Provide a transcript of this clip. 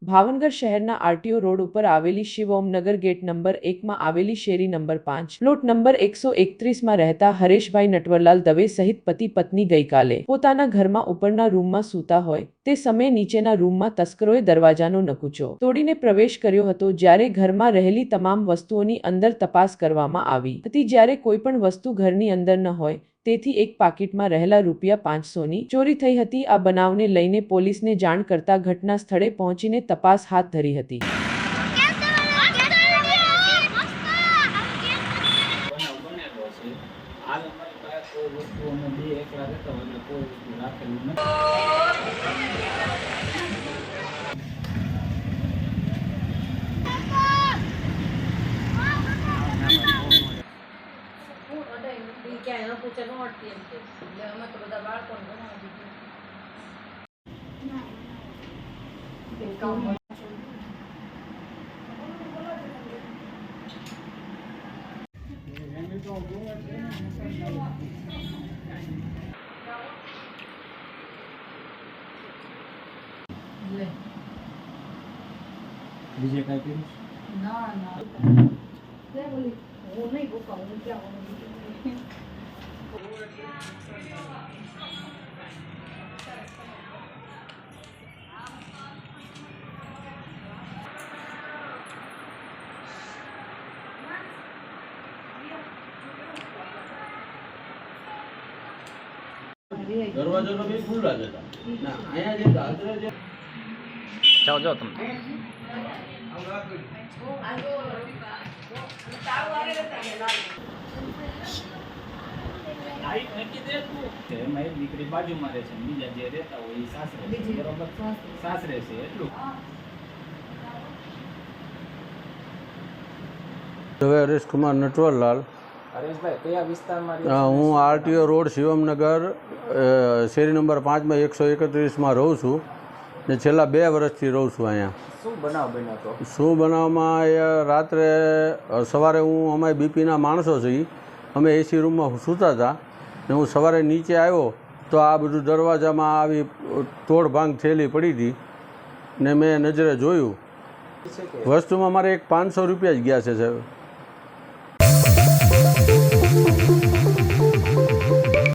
ભાવનગર શહેરના RTO road ઉપર આવેલી શિવઓમનગર ગેટ નંબર 1માં આવેલી શેરી નંબર 5 પ્લોટ નંબર 131માં રહેતા હરેશભાઈ નટવરલાલ દવે સહિત પતિ પત્ની ગઈકાલે પોતાના ઘરમાં ઉપરના રૂમમાં સૂતા હોય તે સમયે નીચેના રૂમમાં તસ્કરોએ દરવાજાનો નકુચો તોડીને પ્રવેશ કર્યો હતો। જ્યારે ઘરમાં રહેલી તમામ વસ્તુઓની અંદર તપાસ કરવામાં આવી હતી, જ્યારે કોઈ પણ વસ્તુ ઘરની અંદર ન હોય તેથી એક પાકીટમાં રહેલા ₹500ની ચોરી થઈ હતી। આ બનાવને લઈને પોલીસને જાણ કરતા ઘટના સ્થળે પહોંચીને તપાસ હાથ ધરી હતી। બીજે કાંઈ કર્યું? ના બોલી હું નહીં બોકા હું ક્યાં દરવાજો તો બી ખુલ્લા જ હતા ના અહીંયા જે દાદરા જે જાઓ જાઓ તમે એમાં એક દીકરી બાજુમાં રહે છે, બીજા જે રહેતા હોય એ સાસરે છે, બરોબર સાસરે છે એટલું। હવે હરેશકુમાર નટવરલાલ, હરેશભાઈ કયા વિસ્તારમાં હું આરટીઓ રોડ શિવમનગર શેરી નંબર 5માં 131માં રહું છું ને છેલ્લા 2 વર્ષથી રહું છું અહીંયા। શું બનાવ બન્યો હતો? શું બનાવમાં એ રાત્રે સવારે હું અમે બીપીના માણસો છીએ, અમે એસી રૂમમાં સૂતા હતા ને હું સવારે નીચે આવ્યો તો આ બધું દરવાજામાં આવી તોડભાંગ થયેલી પડી હતી ને મેં નજરે જોયું વસ્તુમાં મારે એક ₹500 જ ગયા છે સાહેબ।